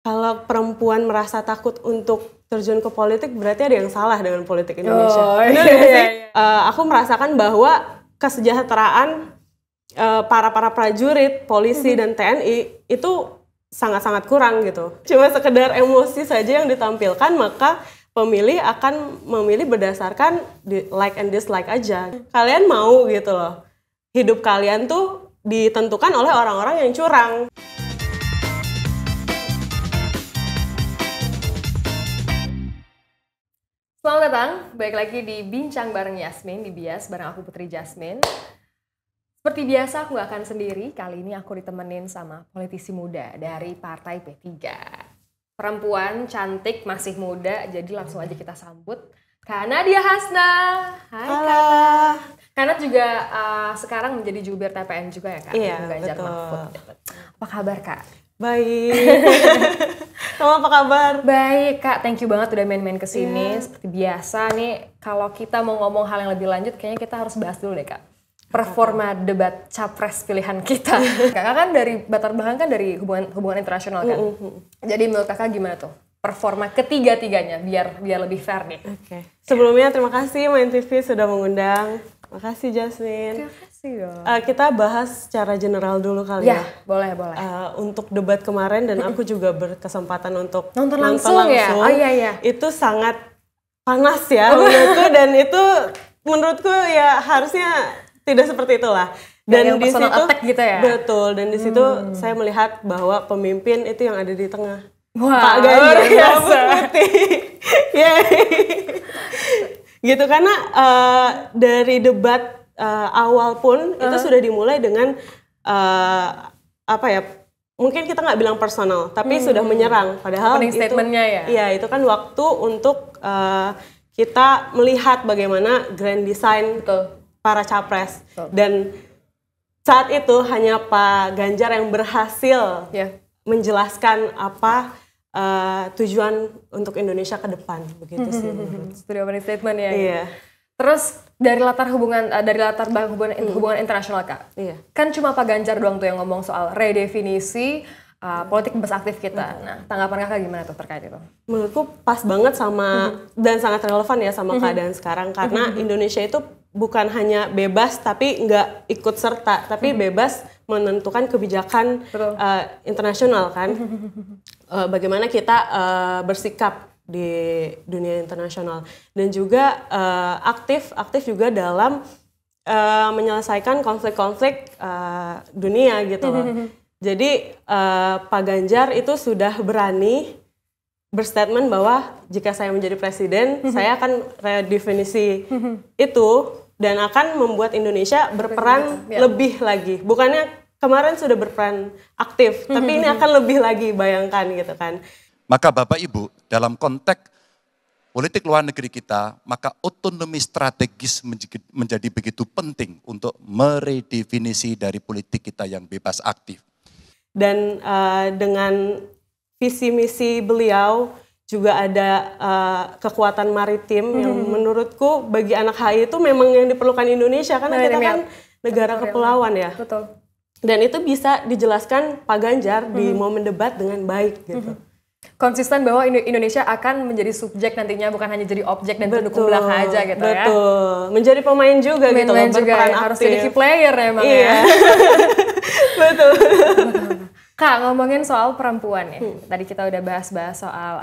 Kalau perempuan merasa takut untuk terjun ke politik, berarti ada yang salah dengan politik Indonesia. Aku merasakan bahwa kesejahteraan para prajurit, polisi dan TNI itu sangat-sangat kurang gitu. Cuma sekedar emosi saja yang ditampilkan, maka pemilih akan memilih berdasarkan like and dislike aja. Kalian mau gitu loh, hidup kalian tuh ditentukan oleh orang-orang yang curang. Selamat datang, balik lagi di Bincang bareng Yasmin, di Bias bareng aku Putri Jasmine. Seperti biasa aku gak akan sendiri, kali ini aku ditemenin sama politisi muda dari Partai P3. Perempuan, cantik, masih muda, jadi langsung aja kita sambut Kak Nadia Hasna. Hai Kak. Karena juga sekarang menjadi jubir TPN juga ya Kak? Iya, Ganjar betul. Mahfud. Apa kabar Kak? Baik. Kamu apa kabar? Baik Kak, thank you banget udah main-main kesini. Seperti biasa nih, kalau kita mau ngomong hal yang lebih lanjut, kayaknya kita harus bahas dulu deh Kak. Performa debat capres pilihan kita. Kakak kan dari latar belakang kan dari hubungan internasional kan. Jadi menurut kakak gimana tuh performa ketiga-tiganya biar lebih fair nih? Oke. Sebelumnya terima kasih Main TV sudah mengundang. Makasih Jasmine. Terima kasih dong. Kita bahas secara general dulu kali ya. Boleh. Untuk debat kemarin dan aku juga berkesempatan untuk Nonton langsung ya? Oh iya. Itu sangat panas ya menurutku, dan itu menurutku ya harusnya tidak seperti itulah. Dan di situ attack gitu ya? Betul, dan di situ saya melihat bahwa pemimpin itu yang ada di tengah. Wah, Pak Ganjar Putih. Gitu, karena dari debat awal pun itu sudah dimulai dengan mungkin kita nggak bilang personal, tapi sudah menyerang. Padahal opening statementnya ya? Iya, itu kan waktu untuk kita melihat bagaimana grand design para capres. Dan saat itu hanya Pak Ganjar yang berhasil menjelaskan apa tujuan untuk Indonesia ke depan, begitu sih. Studio opening statement ya. Iya. Terus dari latar belakang hubungan internasional Kak. Iya. Kan cuma Pak Ganjar doang tuh yang ngomong soal redefinisi politik bebas aktif kita. Nah, tanggapan kakak gimana tuh terkait itu? Menurutku pas banget sama dan sangat relevan ya sama keadaan sekarang, karena Indonesia itu bukan hanya bebas tapi nggak ikut serta, tapi bebas menentukan kebijakan internasional kan. Bagaimana kita bersikap di dunia internasional, dan juga aktif juga dalam menyelesaikan konflik-konflik dunia gitu loh. Jadi Pak Ganjar itu sudah berani berstatement bahwa jika saya menjadi presiden, saya akan redefinisi itu dan akan membuat Indonesia berperan lebih lagi. Bukannya kemarin sudah berperan aktif, tapi ini akan lebih lagi, bayangkan gitu kan. Maka Bapak Ibu, dalam konteks politik luar negeri kita, maka otonomi strategis menjadi begitu penting untuk meredefinisi dari politik kita yang bebas aktif. Dan dengan visi misi beliau juga ada kekuatan maritim yang menurutku bagi anak HI itu memang yang diperlukan Indonesia, karena kita kan negara kepulauan ya. Betul. Dan itu bisa dijelaskan Pak Ganjar di momen debat dengan baik gitu. Konsisten bahwa Indonesia akan menjadi subjek nantinya, bukan hanya jadi objek dan pendukung belaka aja gitu ya. Betul, menjadi pemain juga gitu loh, berperan aktif. Harus jadi key player emang ya. Betul. Kak, ngomongin soal perempuan ya. Tadi kita udah bahas-bahas soal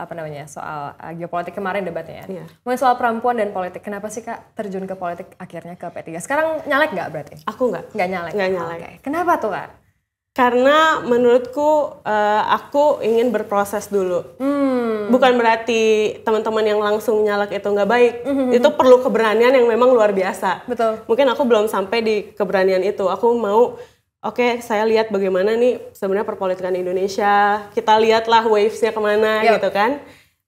soal geopolitik kemarin debatnya ya. Ngomongin soal perempuan dan politik, kenapa sih Kak terjun ke politik akhirnya ke P3? Sekarang nyalek nggak berarti? Aku nggak. Nggak nyalek? Nggak nyalek. Okay. Kenapa tuh Kak? Karena menurutku aku ingin berproses dulu. Bukan berarti teman-teman yang langsung nyalek itu nggak baik. Itu perlu keberanian yang memang luar biasa. Betul. Mungkin aku belum sampai di keberanian itu. Aku mau, saya lihat bagaimana nih sebenarnya perpolitikan Indonesia. Kita lihatlah wavesnya kemana gitu kan.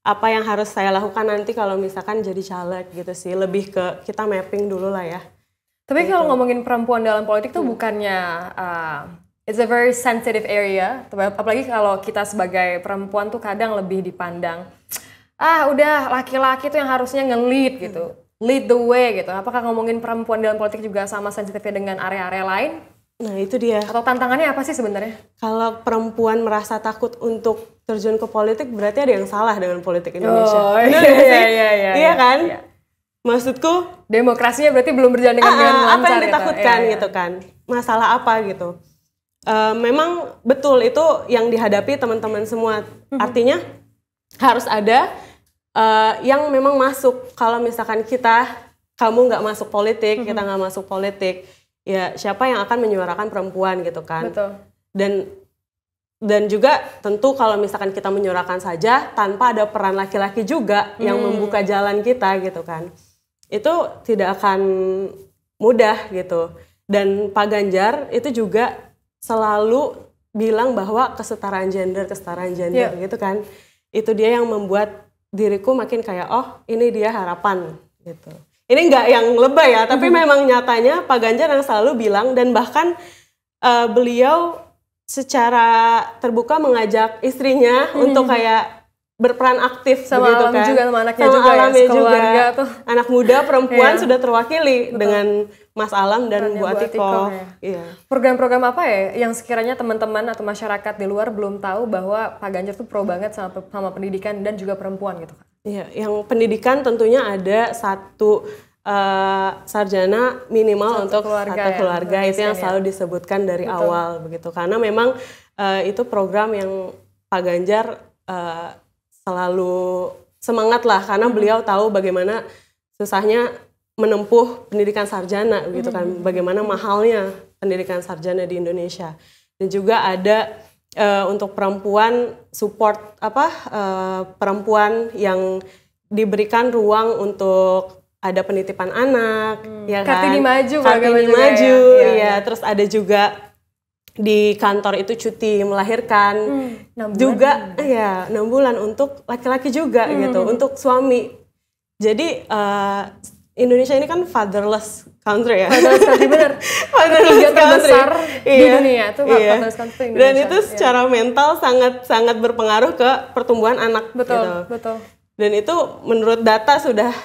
Apa yang harus saya lakukan nanti kalau misalkan jadi caleg gitu sih. Lebih ke kita mapping dulu lah ya. Tapi gitu. Kalau ngomongin perempuan dalam politik tuh bukannya... it's a very sensitive area, apalagi kalau kita sebagai perempuan tuh kadang lebih dipandang, udah laki-laki tuh yang harusnya nge-lead gitu, lead the way gitu. Apakah ngomongin perempuan dalam politik juga sama sensitifnya dengan area-area lain? Nah itu dia. Atau tantangannya apa sih sebenarnya? Kalau perempuan merasa takut untuk terjun ke politik, berarti ada yang salah dengan politik Indonesia. Oh, Benar nggak sih? iya kan? Iya. Maksudku, Demokrasinya berarti belum berjalan dengan lancar. apa yang ditakutkan Iya. gitu kan? Masalah apa gitu? Memang betul itu yang dihadapi teman-teman semua. Artinya harus ada yang memang masuk. Kalau misalkan kamu nggak masuk politik, kita nggak masuk politik, ya siapa yang akan menyuarakan perempuan gitu kan? Betul. Dan juga tentu kalau misalkan kita menyuarakan saja tanpa ada peran laki-laki juga yang membuka jalan kita gitu kan, itu tidak akan mudah gitu. Dan Pak Ganjar itu juga selalu bilang bahwa kesetaraan gender gitu kan, itu dia yang membuat diriku makin kayak oh ini dia harapan gitu. Ini nggak yang lebay ya, tapi memang nyatanya Pak Ganjar yang selalu bilang, dan bahkan beliau secara terbuka mengajak istrinya untuk kayak berperan aktif sama begitu Alam kan. juga, sama anaknya sama juga Alamnya ya, keluarga tuh. Anak muda perempuan Iya. sudah terwakili Betul. dengan Mas Alam dan Perannya Bu Atiko. ya. Iya. Program-program apa ya yang sekiranya teman-teman atau masyarakat di luar belum tahu bahwa Pak Ganjar tuh pro banget sama pendidikan dan juga perempuan gitu kan? Iya, yang pendidikan tentunya ada satu sarjana minimal untuk satu keluarga itu yang selalu disebutkan dari awal begitu, karena memang itu program yang Pak Ganjar selalu semangat lah, karena beliau tahu bagaimana susahnya menempuh pendidikan sarjana gitu kan, bagaimana mahalnya pendidikan sarjana di Indonesia. Dan juga ada untuk perempuan support perempuan yang diberikan ruang untuk ada penitipan anak, ya kan? Kartini Maju, Kartini Maju, ya. Terus ada juga di kantor itu cuti melahirkan, 6 bulan. juga ya 6 bulan untuk laki-laki juga gitu, untuk suami. Jadi Indonesia ini kan fatherless country ya. Fatherless country bener. Fatherless terbesar di Iya. dunia tuh fatherless country Indonesia. Dan itu secara mental sangat berpengaruh ke pertumbuhan anak. Betul, gitu. betul. Dan itu menurut data sudah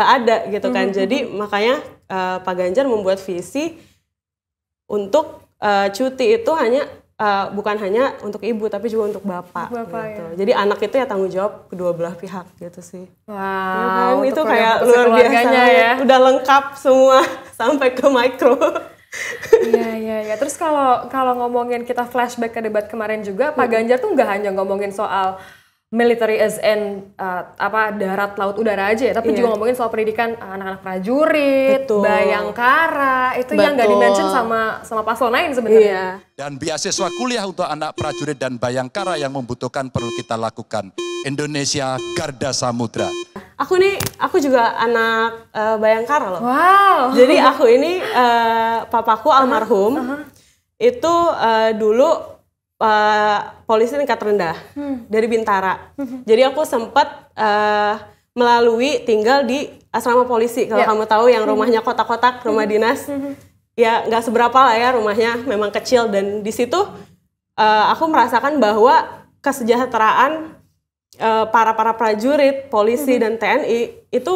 ada gitu kan. Jadi makanya Pak Ganjar membuat visi untuk cuti itu bukan hanya untuk ibu tapi juga untuk bapak gitu. Ya. Jadi anak itu ya tanggung jawab kedua belah pihak gitu sih. Wow, Itu kayak luar biasa ya. Udah lengkap semua sampai ke mikro. Iya. Terus kalau ngomongin kita flashback ke debat kemarin juga, Pak Ganjar tuh nggak hanya ngomongin soal military as in darat, laut, udara aja ya, tapi juga ngomongin soal pendidikan anak-anak prajurit, Betul. Bayangkara, itu yang nggak di-mention sama paslon lain sebenarnya. Iya. Dan beasiswa kuliah untuk anak prajurit dan Bayangkara yang membutuhkan perlu kita lakukan. Indonesia Garda Samudra. Aku juga anak Bayangkara loh. Wow. Jadi aku ini papaku almarhum itu dulu polisi tingkat rendah dari Bintara. Jadi aku sempat melalui tinggal di asrama polisi. Kalau kamu tahu yang rumahnya kotak-kotak, rumah dinas. Ya nggak seberapa lah ya rumahnya, memang kecil. Dan di situ aku merasakan bahwa kesejahteraan para prajurit, polisi dan TNI itu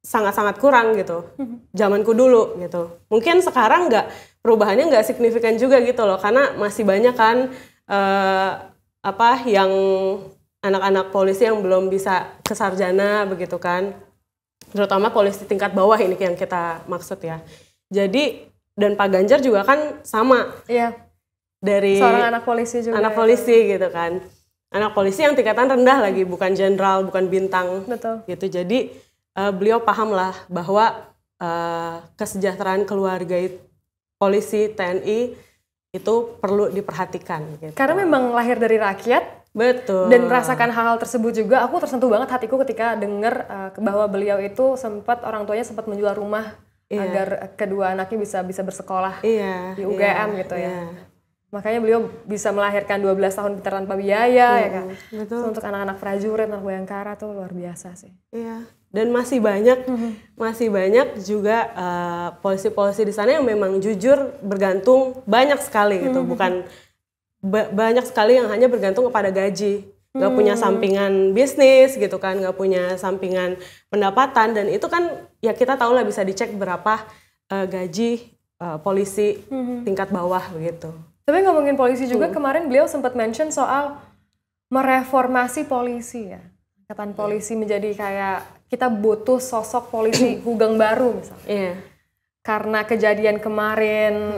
sangat-sangat kurang gitu. Zamanku dulu gitu. Mungkin sekarang perubahannya nggak signifikan juga gitu loh, karena masih banyak kan yang anak-anak polisi yang belum bisa ke sarjana begitu kan. Terutama polisi tingkat bawah ini yang kita maksud ya. Jadi dan Pak Ganjar juga kan sama. Iya. Dari seorang anak polisi juga. Anak polisi gitu kan. Anak polisi yang tingkatan rendah lagi, bukan jenderal, bukan bintang. Betul. Gitu. Jadi beliau paham lah bahwa kesejahteraan keluarga polisi, TNI itu perlu diperhatikan. Gitu. Karena memang lahir dari rakyat. Betul. Dan merasakan hal-hal tersebut juga, aku tersentuh banget hatiku ketika dengar bahwa beliau itu orang tuanya sempat menjual rumah agar kedua anaknya bisa bersekolah di UGM gitu ya. Makanya beliau bisa melahirkan 12 tahun tanpa biaya ya kan. Betul. So, untuk anak-anak prajurit, anak Bayangkara tuh luar biasa sih. Iya. Dan masih banyak juga polisi-polisi di sana yang memang jujur bergantung banyak sekali gitu, bukan banyak sekali yang hanya bergantung kepada gaji, nggak punya sampingan bisnis gitu kan, nggak punya sampingan pendapatan, dan itu kan ya kita tahu lah bisa dicek berapa gaji polisi tingkat bawah begitu. Tapi ngomongin polisi juga kemarin beliau sempat mention soal mereformasi polisi ya. Angkatan polisi menjadi kayak kita butuh sosok polisi Hugeng baru misalnya. Iya. Karena kejadian kemarin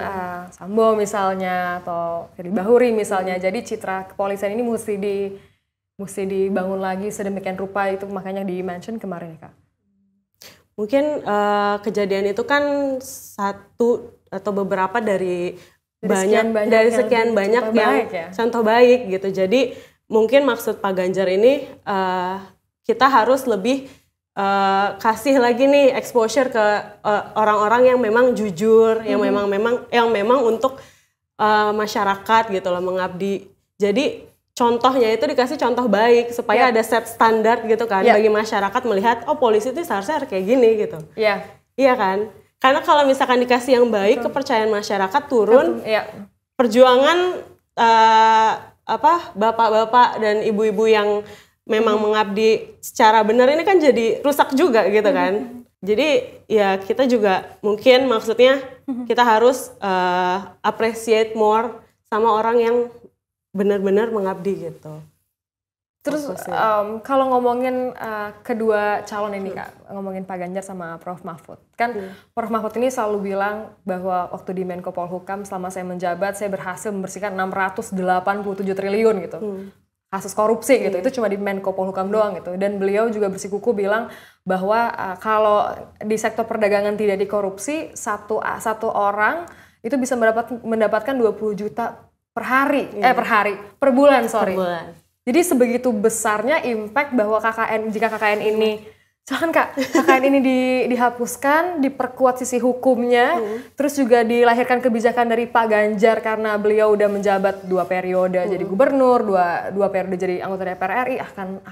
Sambo misalnya atau Firly Bahuri misalnya, jadi citra kepolisian ini mesti dibangun lagi sedemikian rupa, itu makanya di-mention kemarin ya Kak. Mungkin kejadian itu kan satu atau beberapa dari sekian banyak yang contoh baik gitu. Jadi mungkin maksud Pak Ganjar ini kita harus lebih kasih lagi nih exposure ke orang-orang yang memang jujur, yang memang untuk masyarakat gitu loh, mengabdi. Jadi contohnya itu dikasih contoh baik supaya ada set standar gitu kan bagi masyarakat melihat oh polisi itu seharusnya harus kayak gini gitu. Iya kan? Karena kalau misalkan dikasih yang baik, kepercayaan masyarakat turun, perjuangan bapak-bapak dan ibu-ibu yang memang mengabdi secara benar ini kan jadi rusak juga gitu kan. Jadi ya kita juga mungkin maksudnya kita harus appreciate more sama orang yang benar-benar mengabdi gitu. Terus kalau ngomongin kedua calon ini Kak, ngomongin Pak Ganjar sama Prof. Mahfud. Kan Prof. Mahfud ini selalu bilang bahwa waktu di Menko Polhukam selama saya menjabat saya berhasil membersihkan 687 triliun gitu. Kasus korupsi gitu, itu cuma di Menko Polhukam doang gitu. Dan beliau juga bersikukuh bilang bahwa kalau di sektor perdagangan tidak dikorupsi, satu orang itu bisa mendapatkan 20 juta per bulan. Jadi sebegitu besarnya impact bahwa jika KKN ini, soalnya Kak, KKN ini dihapuskan, diperkuat sisi hukumnya, terus juga dilahirkan kebijakan dari Pak Ganjar karena beliau udah menjabat 2 periode jadi gubernur, 2 periode jadi anggota DPR RI,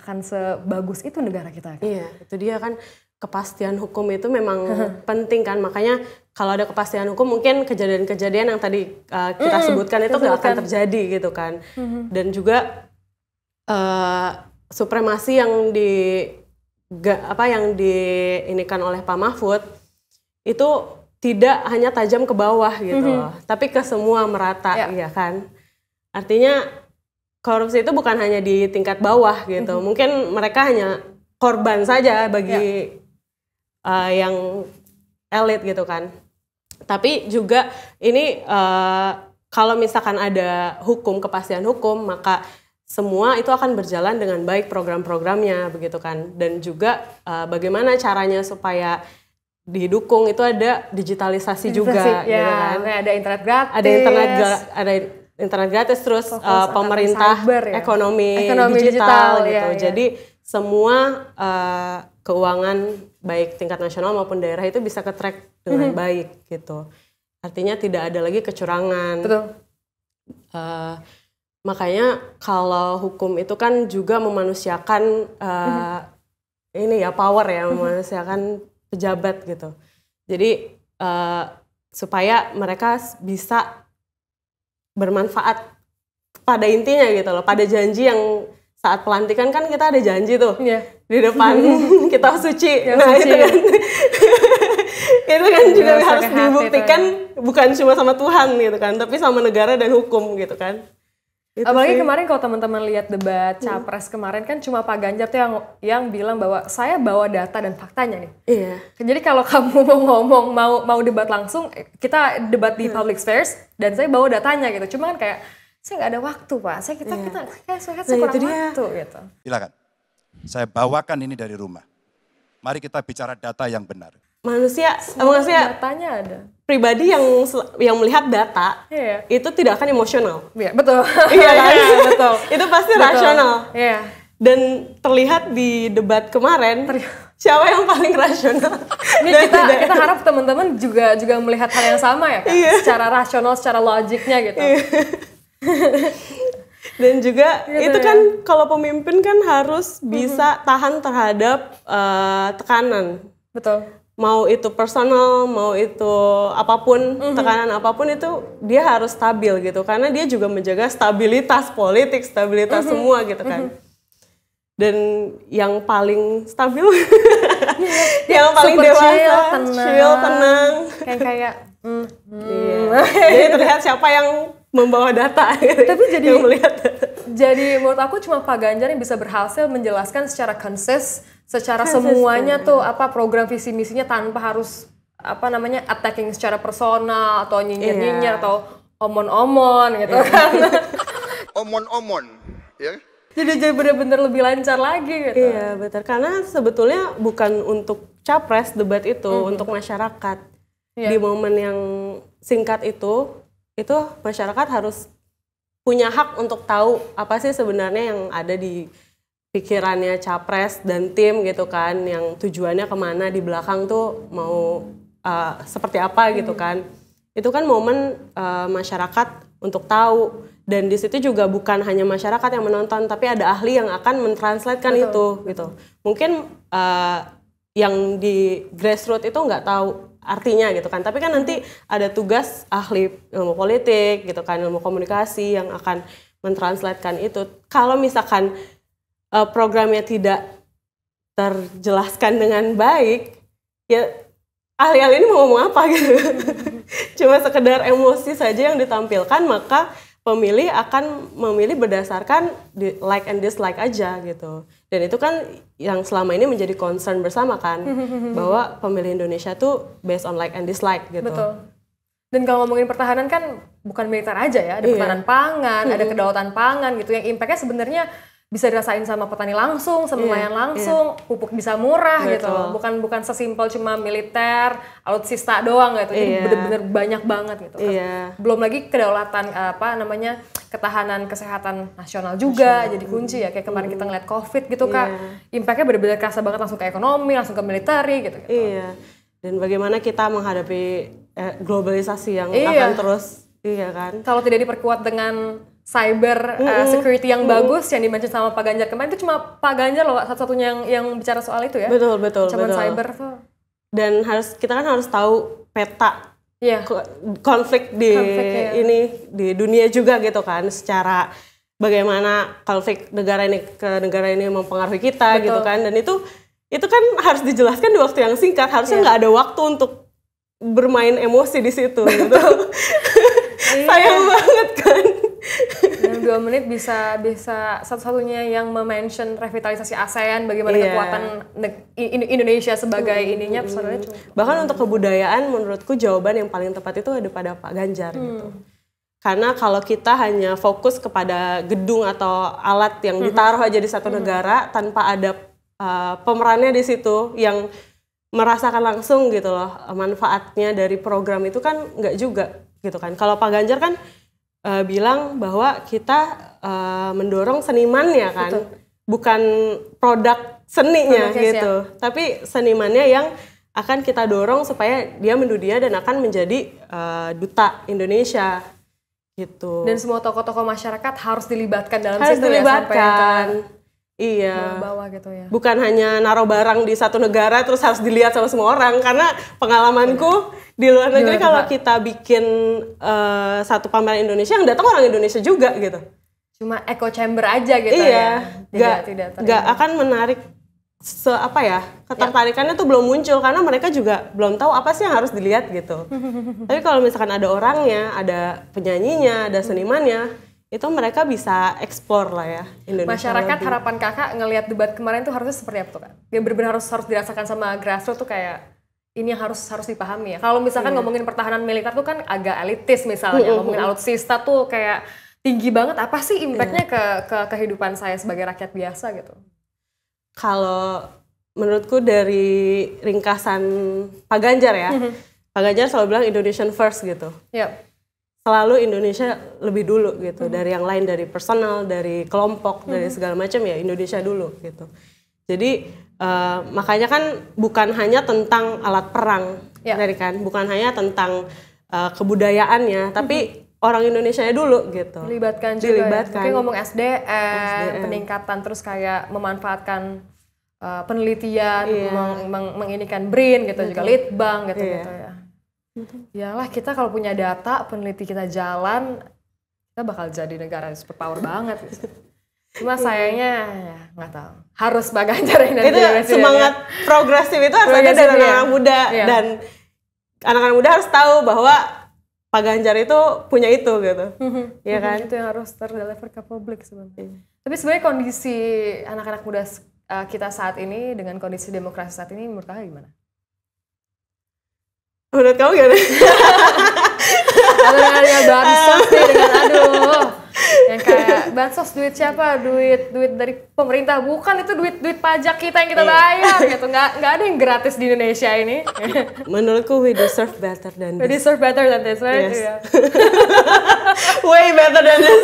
akan sebagus itu negara kita. Kak. Iya, itu dia kan, kepastian hukum itu memang penting kan, makanya kalau ada kepastian hukum mungkin kejadian-kejadian yang tadi kita sebutkan itu nggak akan terjadi gitu kan. Dan juga supremasi yang diinikan oleh Pak Mahfud itu tidak hanya tajam ke bawah gitu loh, tapi ke semua merata ya kan. Artinya korupsi itu bukan hanya di tingkat bawah gitu. Mungkin mereka hanya korban saja bagi yang elit gitu kan. Tapi juga ini kalau misalkan ada kepastian hukum, maka semua itu akan berjalan dengan baik program-programnya begitu kan. Dan juga bagaimana caranya supaya didukung itu ada digitalisasi juga gitu kan. Ada internet gratis. Ada internet gratis terus pemerintah cyber, ekonomi digital gitu. Jadi semua keuangan baik tingkat nasional maupun daerah itu bisa ke-track dengan baik gitu. Artinya tidak ada lagi kecurangan. Betul. Makanya kalau hukum itu kan juga memanusiakan power ya, memanusiakan pejabat gitu. Jadi supaya mereka bisa bermanfaat pada intinya gitu loh, pada janji yang saat pelantikan kan kita ada janji tuh di depan kita suci. Itu kan itu kan juga harus dibuktikan bukan cuma sama Tuhan gitu kan, tapi sama negara dan hukum gitu kan. Itu apalagi kemarin kalau teman-teman lihat debat capres kemarin kan cuma Pak Ganjar tuh yang bilang bahwa saya bawa data dan faktanya nih. Iya. Jadi kalau kamu mau ngomong mau debat langsung, kita debat di public spheres dan saya bawa datanya gitu. Cuma kan kayak saya nggak ada waktu Pak. Kita kurang waktu gitu. Silakan. Saya bawakan ini dari rumah. Mari kita bicara data yang benar. Manusia datanya ada. Pribadi yang melihat data itu tidak akan emosional. Iya, betul. Iya kan? Betul. Itu pasti rasional. Iya. Dan terlihat di debat kemarin siapa yang paling rasional. Ini kita harap teman-teman juga melihat hal yang sama ya, Kak? Secara rasional, secara logiknya gitu. Dan juga gitu itu kan kalau pemimpin kan harus bisa tahan terhadap tekanan. Betul. Mau itu personal, mau itu apapun, tekanan apapun itu dia harus stabil gitu. Karena dia juga menjaga stabilitas politik, stabilitas semua gitu kan. Dan yang paling stabil, yang paling dewasa, chill, tenang. Kayak Jadi terlihat siapa yang membawa data. Tapi jadi yang melihat data. Jadi menurut aku cuma Pak Ganjar yang bisa berhasil menjelaskan secara secara semuanya tuh apa program visi misinya tanpa harus attacking secara personal atau nyinyir atau omon-omon gitu kan. Omon-omon, ya. Jadi benar-benar lebih lancar lagi gitu. Iya betul, karena sebetulnya bukan untuk capres debat itu, untuk masyarakat. Di momen yang singkat itu masyarakat harus punya hak untuk tahu apa sih sebenarnya yang ada di pikirannya capres dan tim gitu kan, yang tujuannya kemana di belakang tuh mau seperti apa gitu kan. Itu kan momen masyarakat untuk tahu. Dan di situ juga bukan hanya masyarakat yang menonton, tapi ada ahli yang akan mentranslatekan itu gitu. Mungkin yang di grassroots itu nggak tahu artinya gitu kan, tapi kan nanti ada tugas ahli ilmu politik gitu kan, ilmu komunikasi yang akan mentranslatekan itu. Kalau misalkan programnya tidak terjelaskan dengan baik, ya ahli-ahli ini mau ngomong apa gitu. Cuma sekedar emosi saja yang ditampilkan, maka pemilih akan memilih berdasarkan like and dislike aja gitu. Dan itu kan yang selama ini menjadi concern bersama kan, bahwa pemilih Indonesia tuh based on like and dislike gitu. Betul. Dan kalau ngomongin pertahanan kan bukan militer aja ya, ada pertahanan pangan, ada kedaulatan pangan gitu, yang impactnya sebenarnya bisa dirasain sama petani langsung, sama nelayan langsung, pupuk bisa murah gitu. Bukan sesimpel cuma militer, alutsista doang gitu. Jadi benar-benar banyak banget gitu. Belum lagi kedaulatan ketahanan kesehatan nasional juga jadi kunci ya. Kayak kemarin kita ngeliat COVID gitu Kak. Impactnya benar-benar kerasa banget langsung ke ekonomi, langsung ke militeri gitu. Iya. Dan bagaimana kita menghadapi globalisasi yang akan terus kan. Kalau tidak diperkuat dengan cyber security yang bagus yang dimention sama Pak Ganjar kemarin, itu cuma Pak Ganjar loh satu-satunya yang bicara soal itu ya. Betul. Cyber tuh. Dan kita kan harus tahu peta konflik di di dunia juga gitu kan, secara bagaimana konflik negara ini ke negara ini mempengaruhi kita gitu kan. Dan itu kan harus dijelaskan di waktu yang singkat, harusnya nggak ada waktu untuk bermain emosi di situ gitu. Sayang banget kan. Dan 2 menit bisa satu-satunya yang mention revitalisasi ASEAN, bagaimana kekuatan Indonesia sebagai ininya personalnya. Bahkan untuk kebudayaan menurutku jawaban yang paling tepat itu ada pada Pak Ganjar gitu. Karena kalau kita hanya fokus kepada gedung atau alat yang ditaruh aja di satu negara tanpa ada pemerannya di situ yang merasakan langsung gitu loh manfaatnya dari program itu, kan nggak juga gitu kan. Kalau Pak Ganjar kan bilang bahwa kita mendorong senimannya kan, bukan produk seninya gitu, tapi senimannya yang akan kita dorong supaya dia mendunia dan akan menjadi duta Indonesia gitu. Dan semua tokoh-tokoh masyarakat harus dilibatkan dalam harus situ dilibatkan. Bawah gitu ya. Bukan hanya naruh barang di satu negara terus harus dilihat sama semua orang, karena pengalamanku di luar negeri kalau kita bikin satu pameran Indonesia yang datang orang Indonesia juga gitu. Cuma echo chamber aja gitu ya. Nggak akan menarik ketertarikannya tuh belum muncul karena mereka juga belum tahu apa sih yang harus dilihat gitu. Tapi kalau misalkan ada orangnya, ada penyanyinya, ada senimannya, itu mereka bisa explore lah ya Indonesia. Masyarakat lebih. Harapan Kakak ngelihat debat kemarin tuh harusnya seperti apa tuh kan? Yang benar-benar harus dirasakan sama grassroots tuh kayak ini yang harus dipahami ya. Kalau misalkan ngomongin pertahanan militer tuh kan agak elitis misalnya, ngomongin alutsista tuh kayak tinggi banget. Apa sih impactnya ke kehidupan saya sebagai rakyat biasa gitu? Kalau menurutku dari ringkasan Pak Ganjar ya, Pak Ganjar selalu bilang Indonesian first gitu. Selalu Indonesia lebih dulu gitu, dari yang lain, dari personal, dari kelompok, dari segala macam ya Indonesia dulu gitu. Jadi makanya kan bukan hanya tentang alat perang, dari kan, bukan hanya tentang kebudayaannya, tapi orang Indonesianya dulu gitu. Dilibatkan juga. Mungkin ngomong SDM, peningkatan, terus kayak memanfaatkan penelitian, menginikan BRIN gitu, juga Litbang gitu ya. Yalah, kita kalau punya data, peneliti kita jalan, kita bakal jadi negara superpower banget gitu. Cuma sayangnya nggak tahu, harus Pak Ganjar yang itu semangat progresif itu harus ada dari anak muda. Dan anak-anak muda harus tahu bahwa Pak Ganjar itu punya itu gitu. Iya kan? Itu yang harus terdeliver ke publik sebenarnya. Tapi sebenarnya kondisi anak-anak muda kita saat ini dengan kondisi demokrasi saat ini menurut kakak gimana? Menurut kamu gimana? Dengan bansos nih, dengan aduh yang kayak bansos duit siapa? Duit dari pemerintah, bukan, itu duit pajak kita yang kita bayar gitu. Nggak ada yang gratis di Indonesia ini. Menurutku we deserve better than We this. deserve better than this, right? Yes. Yeah. Way better than this.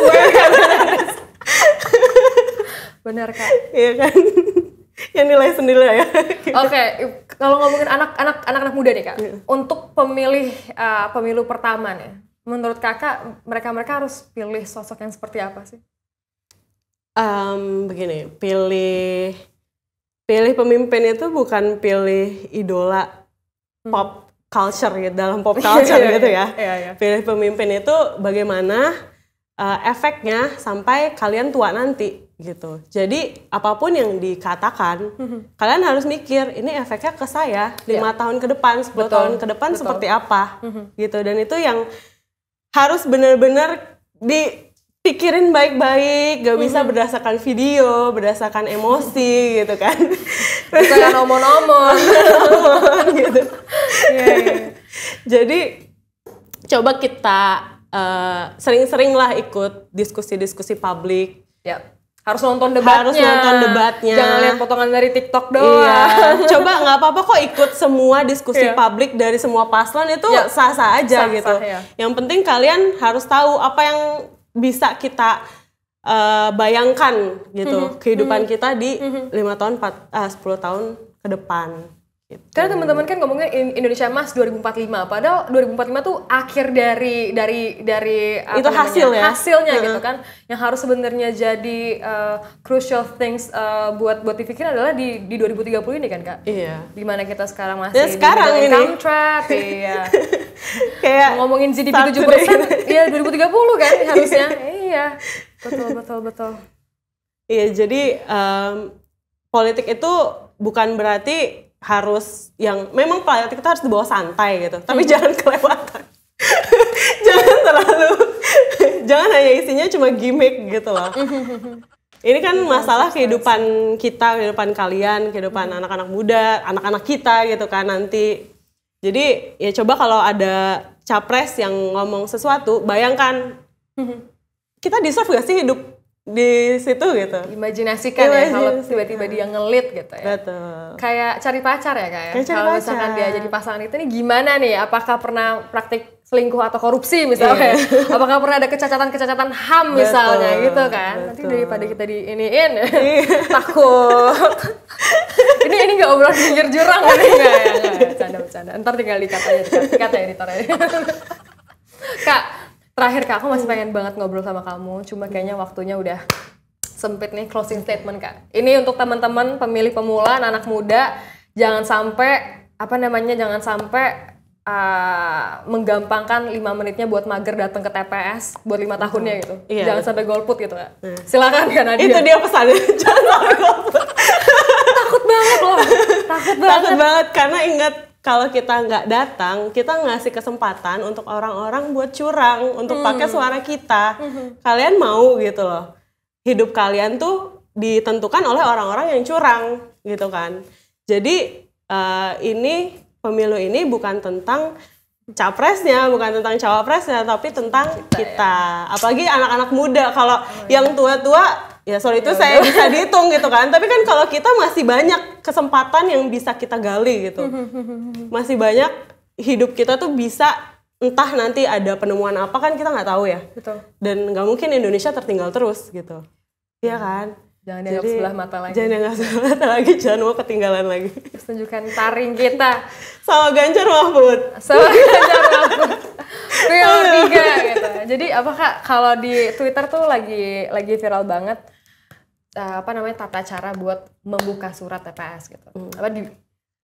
Benar Kak. Iya kan? Yang nilai sendiri ya. Oke, kalau ngomongin anak-anak muda nih Kak, untuk pemilu pertama nih, menurut Kakak mereka harus pilih sosok yang seperti apa sih? Begini, pilih pemimpin itu bukan pilih idola pop culture gitu, dalam pop culture gitu ya. Iya. Pilih pemimpin itu bagaimana efeknya sampai kalian tua nanti gitu. Jadi apapun yang dikatakan, kalian harus mikir ini efeknya ke saya 5 tahun ke depan, 10 tahun ke depan seperti apa gitu. Dan itu yang harus benar-benar dipikirin baik-baik, gak bisa berdasarkan video, berdasarkan emosi gitu kan. Berdasarkan omong-omong gitu. Iya. Jadi coba kita sering-sering lah ikut diskusi-diskusi publik. Ya. Harus nonton debatnya. Jangan lihat potongan dari TikTok doang. Iya. Coba nggak apa-apa kok ikut semua diskusi publik dari semua paslon, itu sah-sah aja gitu. Ya. Yang penting kalian harus tahu apa yang bisa kita bayangkan gitu kehidupan kita di 5 tahun 10 tahun ke depan. Gitu. Karena teman-teman kan ngomongnya Indonesia Emas 2045, padahal 2045 tuh akhir dari itu hasilnya gitu kan, yang harus sebenarnya jadi crucial things buat dipikirin adalah di 2030 ini kan Kak. Iya. Dimana kita sekarang masih sekarang di ini income trap, iya. Kayak ngomongin GDP 7%, iya 2030 kan harusnya. Iya. Betul. Iya, jadi politik itu bukan berarti harus yang memang politik itu harus dibawa santai gitu, tapi jangan kelewatan. jangan hanya isinya cuma gimmick gitu loh. Ini kan masalah kehidupan kita, kehidupan kalian, kehidupan anak-anak muda, anak-anak kita gitu kan nanti. Jadi ya coba kalau ada capres yang ngomong sesuatu, bayangkan kita deserve gak sih hidup di situ gitu. Imajinasikan ya kalau tiba-tiba dia ngelit gitu ya. Betul. Kayak cari pacar ya Kak ya. Kalau misalkan dia jadi pasangan itu nih gimana nih? Apakah pernah praktik selingkuh atau korupsi misalnya? Apakah pernah ada kecacatan HAM misalnya gitu kan? Nanti daripada kita diiniin takut. ini nggak obrolan pinggir jurang kan? Enggak ya, bercanda. Ntar tinggal dikat aja editornya. Kak, terakhir Kak, aku masih pengen banget ngobrol sama kamu, cuma kayaknya waktunya udah sempit nih. Closing statement Kak. Ini untuk teman-teman pemilih pemula, anak muda, jangan sampai menggampangkan 5 menitnya buat mager datang ke TPS buat 5 tahunnya gitu. Iya, jangan sampai golput gitu Kak. Silakan Kak Nadia. Itu dia pesannya, jangan sampai golput. Takut banget loh. Takut banget karena ingat, kalau kita nggak datang, kita ngasih kesempatan untuk orang-orang buat curang, untuk pakai suara kita. Kalian mau gitu loh. Hidup kalian tuh ditentukan oleh orang-orang yang curang gitu kan. Jadi pemilu ini bukan tentang capresnya, bukan tentang cawapresnya, tapi tentang kita. Apalagi anak-anak muda. Kalau yang tua-tua, ya soal itu saya bisa dihitung gitu kan. Tapi kan kalau kita masih banyak kesempatan yang bisa kita gali gitu. Masih banyak hidup kita tuh bisa, entah nanti ada penemuan apa kan kita nggak tahu ya. Betul. Dan nggak mungkin Indonesia tertinggal terus gitu. Iya kan? Jangan dianggap sebelah mata lagi. Jangan dianggap sebelah mata lagi, jangan mau ketinggalan lagi. Terus tunjukkan taring kita. Sama Ganjar Mahfud. Real 3 gitu. Jadi apa Kak, kalau di Twitter tuh lagi viral banget tata cara buat membuka surat TPS gitu.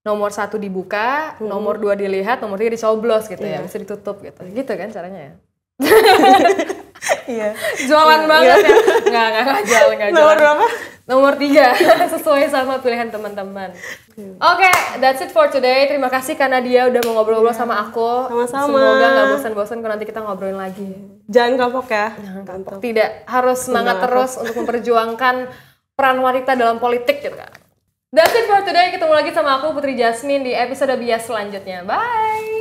Nomor 1 dibuka, nomor 2 dilihat, nomor 3 dicoblos gitu ya, bisa ditutup gitu. Gitu kan caranya ya. Iya. Jualan banget ya. Enggak jual. Nomor berapa? Nomor 3, sesuai sama pilihan teman-teman. Oke, that's it for today. Terima kasih karena dia udah mau ngobrol-ngobrol sama aku. Sama-sama. Semoga nggak bosan-bosan kalau nanti kita ngobrolin lagi. Jangan kapok ya. Jangan kapok. Tidak, harus semangat terus untuk memperjuangkan peran wanita dalam politik gitu kan. That's it for today. Ketemu lagi sama aku Putri Jasmine di episode bias selanjutnya. Bye!